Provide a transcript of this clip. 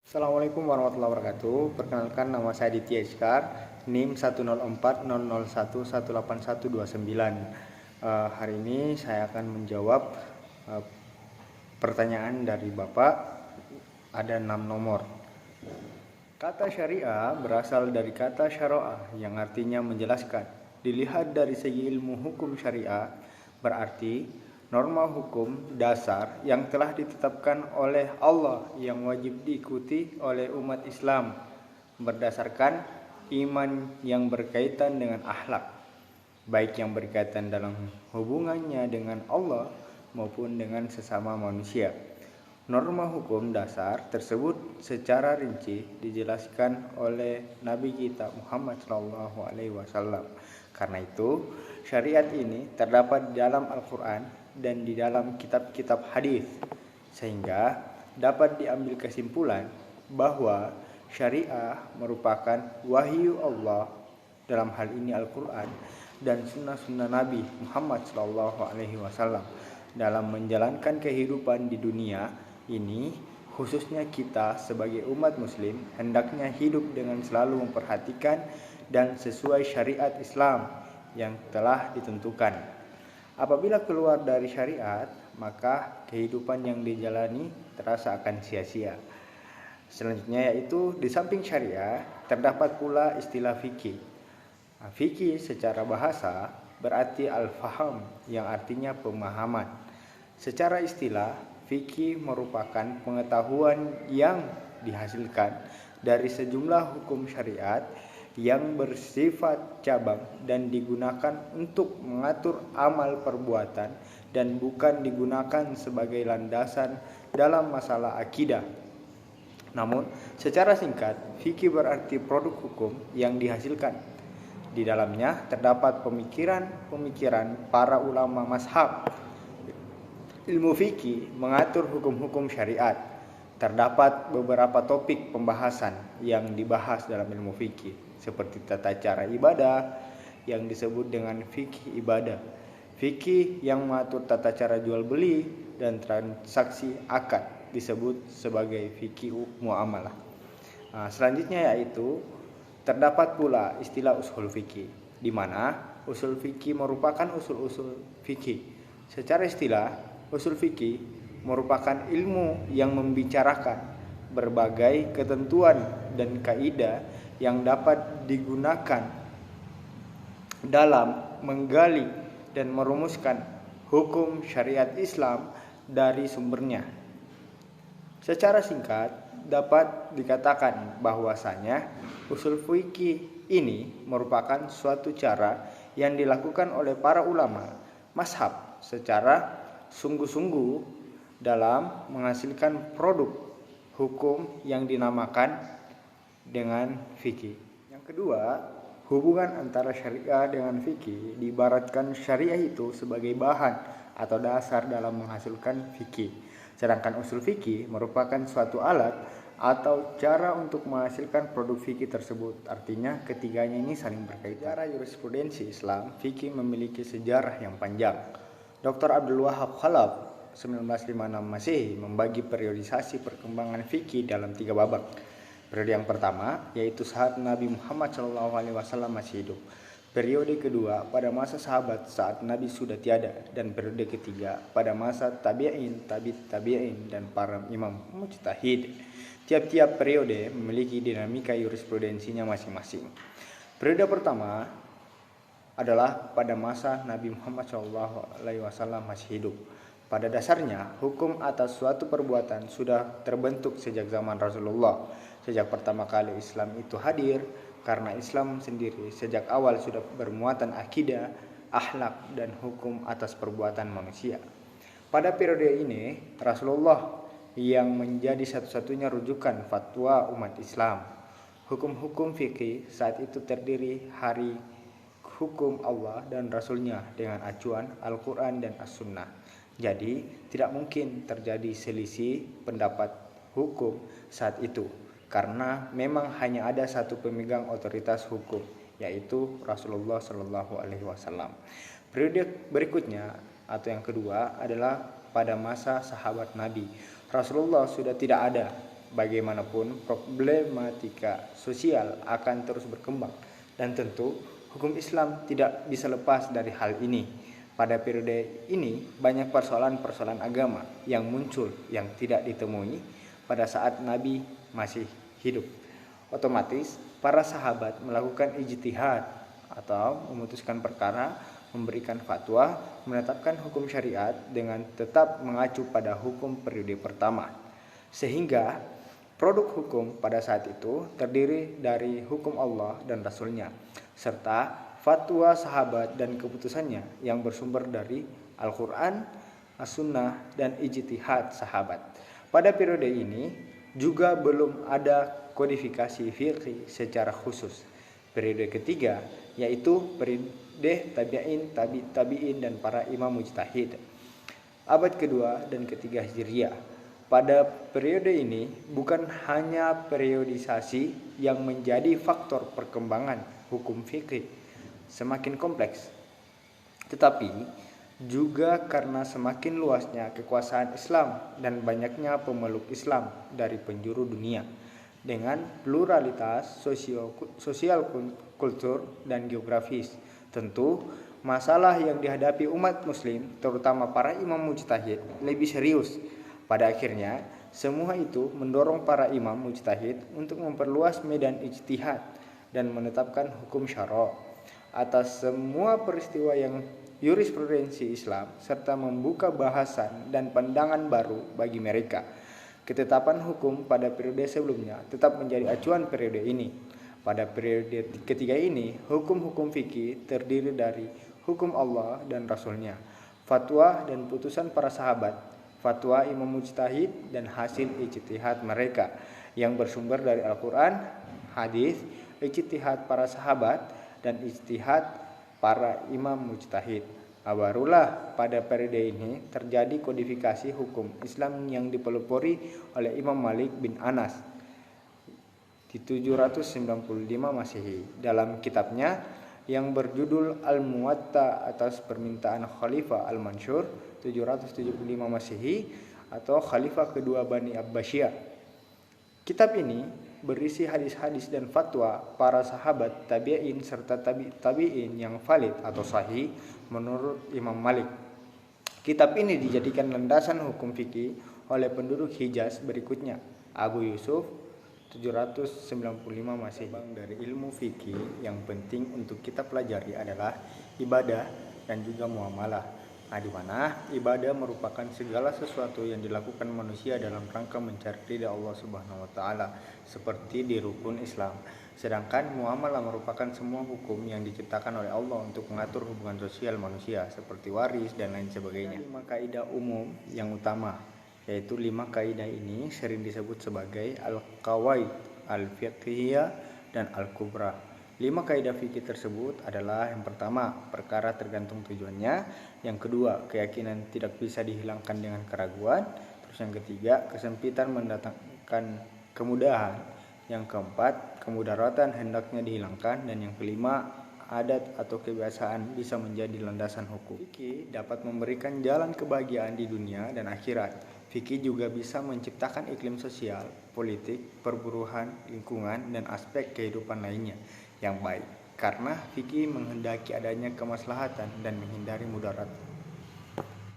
Assalamualaikum warahmatullahi wabarakatuh. Perkenalkan, nama saya Ditya Iskar, NIM 1040001181129. Hari ini saya akan menjawab eh, pertanyaan dari Bapak. Ada 6 nomor. Kata syariah berasal dari kata syara'ah yang artinya menjelaskan. Dilihat dari segi ilmu hukum syariah, berarti norma hukum dasar yang telah ditetapkan oleh Allah yang wajib diikuti oleh umat Islam berdasarkan iman yang berkaitan dengan akhlak, baik yang berkaitan dalam hubungannya dengan Allah maupun dengan sesama manusia. Norma hukum dasar tersebut secara rinci dijelaskan oleh Nabi kita Muhammad SAW. Karena itu, syariat ini terdapat di dalam Al-Quran dan di dalam kitab-kitab hadis, sehingga dapat diambil kesimpulan bahwa syariah merupakan wahyu Allah, dalam hal ini Al-Quran, dan sunnah-sunnah Nabi Muhammad SAW dalam menjalankan kehidupan di dunia ini. Khususnya kita sebagai umat muslim hendaknya hidup dengan selalu memperhatikan dan sesuai syariat Islam yang telah ditentukan. Apabila keluar dari syariat, maka kehidupan yang dijalani terasa akan sia-sia. Selanjutnya yaitu di samping syariah terdapat pula istilah fikih. Fikih secara bahasa berarti al-faham yang artinya pemahaman. Secara istilah, fikih merupakan pengetahuan yang dihasilkan dari sejumlah hukum syariat yang bersifat cabang dan digunakan untuk mengatur amal perbuatan dan bukan digunakan sebagai landasan dalam masalah akidah. Namun, secara singkat, fikih berarti produk hukum yang dihasilkan. Di dalamnya terdapat pemikiran-pemikiran para ulama mazhab. Ilmu fikih mengatur hukum-hukum syariat. Terdapat beberapa topik pembahasan yang dibahas dalam ilmu fikih, seperti tata cara ibadah yang disebut dengan fikih ibadah, fikih yang mengatur tata cara jual beli dan transaksi akad disebut sebagai fikih muamalah. Selanjutnya yaitu terdapat pula istilah usul fikih, di mana usul fikih merupakan usul-usul fikih. Secara istilah, usul fikih merupakan ilmu yang membicarakan berbagai ketentuan dan kaidah yang dapat digunakan dalam menggali dan merumuskan hukum syariat Islam dari sumbernya. Secara singkat, dapat dikatakan bahwasanya usul fikih ini merupakan suatu cara yang dilakukan oleh para ulama mazhab secara sungguh-sungguh dalam menghasilkan produk hukum yang dinamakan dengan fikih. Yang kedua, hubungan antara syariah dengan fikih diibaratkan syariah itu sebagai bahan atau dasar dalam menghasilkan fikih. Sedangkan usul fikih merupakan suatu alat atau cara untuk menghasilkan produk fikih tersebut. Artinya ketiganya ini saling berkaitan. Secara jurisprudensi Islam, fikih memiliki sejarah yang panjang. Dr. Abdul Wahab Khalaf 1956 Masehi membagi periodisasi perkembangan fikih dalam 3 babak. Periode yang pertama yaitu saat Nabi Muhammad SAW masih hidup. Periode kedua pada masa sahabat saat Nabi sudah tiada, dan periode ketiga pada masa tabi'in, tabi'in dan para imam mujtahid. Tiap-tiap periode memiliki dinamika jurisprudensinya masing-masing. Periode pertama adalah pada masa Nabi Muhammad SAW masih hidup. Pada dasarnya, hukum atas suatu perbuatan sudah terbentuk sejak zaman Rasulullah. Sejak pertama kali Islam itu hadir, karena Islam sendiri sejak awal sudah bermuatan akidah, akhlak, dan hukum atas perbuatan manusia. Pada periode ini, Rasulullah yang menjadi satu-satunya rujukan fatwa umat Islam. Hukum-hukum fikih saat itu terdiri dari hukum Allah dan Rasulnya dengan acuan Al-Quran dan As-Sunnah. Jadi tidak mungkin terjadi selisih pendapat hukum saat itu, karena memang hanya ada satu pemegang otoritas hukum, yaitu Rasulullah SAW. Periode berikutnya atau yang kedua adalah pada masa sahabat Nabi. Rasulullah sudah tidak ada, Bagaimanapun, problematika sosial akan terus berkembang dan tentu hukum Islam tidak bisa lepas dari hal ini. Pada periode ini, banyak persoalan-persoalan agama yang muncul yang tidak ditemui pada saat Nabi masih hidup. Otomatis, para sahabat melakukan ijtihad atau memutuskan perkara, memberikan fatwa, menetapkan hukum syariat dengan tetap mengacu pada hukum periode pertama. Sehingga produk hukum pada saat itu terdiri dari hukum Allah dan Rasul-Nya, serta fatwa sahabat dan keputusannya yang bersumber dari Al-Quran, As-Sunnah, dan ijtihad sahabat. Pada periode ini juga belum ada kodifikasi fikih secara khusus. Periode ketiga yaitu periode tabi'in dan para imam mujtahid. Abad kedua dan ketiga Hijriah. Pada periode ini bukan hanya periodisasi yang menjadi faktor perkembangan hukum fikih semakin kompleks, tetapi juga karena semakin luasnya kekuasaan Islam dan banyaknya pemeluk Islam dari penjuru dunia dengan pluralitas sosial, kultur, dan geografis. Tentu, masalah yang dihadapi umat muslim, terutama para imam mujtahid, lebih serius. Pada akhirnya, semua itu mendorong para imam mujtahid untuk memperluas medan ijtihad dan menetapkan hukum syara' atas semua peristiwa yang jurisprudensi Islam serta membuka bahasan dan pandangan baru bagi mereka. Ketetapan hukum pada periode sebelumnya tetap menjadi acuan periode ini. Pada periode ketiga ini, hukum-hukum fikih terdiri dari hukum Allah dan Rasul-Nya, fatwa dan putusan para sahabat, fatwa imam mujtahid dan hasil ijtihad mereka yang bersumber dari Al-Quran, hadis, ijtihad para sahabat, dan ijtihad para imam mujtahid. Barulah pada periode ini terjadi kodifikasi hukum Islam yang dipelopori oleh Imam Malik bin Anas di 795 Masehi dalam kitabnya yang berjudul Al-Muwatta atas permintaan Khalifah Al-Mansur 775 Masehi atau Khalifah kedua Bani Abbasiyah. Kitab ini berisi hadis-hadis dan fatwa para sahabat, tabi'in serta tabi'in yang valid atau sahih menurut Imam Malik. Kitab ini dijadikan landasan hukum fikih oleh penduduk Hijaz berikutnya. Abu Yusuf 795 Masehi. Dari ilmu fikih yang penting untuk kita pelajari adalah ibadah dan juga muamalah. Di mana ibadah merupakan segala sesuatu yang dilakukan manusia dalam rangka mencari ridha Allah Subhanahu wa taala seperti di rukun Islam. Sedangkan muamalah merupakan semua hukum yang diciptakan oleh Allah untuk mengatur hubungan sosial manusia seperti waris dan lain sebagainya. 5 kaidah umum yang utama, yaitu 5 kaidah ini sering disebut sebagai al-qawaid, al-fiqhiyah, dan al-kubra. 5 kaidah fikih tersebut adalah: yang pertama, perkara tergantung tujuannya; yang kedua, keyakinan tidak bisa dihilangkan dengan keraguan; terus yang ketiga, kesempitan mendatangkan kemudahan; yang keempat, kemudaratan hendaknya dihilangkan; dan yang kelima, adat atau kebiasaan bisa menjadi landasan hukum. Fikih dapat memberikan jalan kebahagiaan di dunia dan akhirat. Fikih juga bisa menciptakan iklim sosial, politik, perburuhan, lingkungan, dan aspek kehidupan lainnya yang baik, karena fikih menghendaki adanya kemaslahatan dan menghindari mudarat.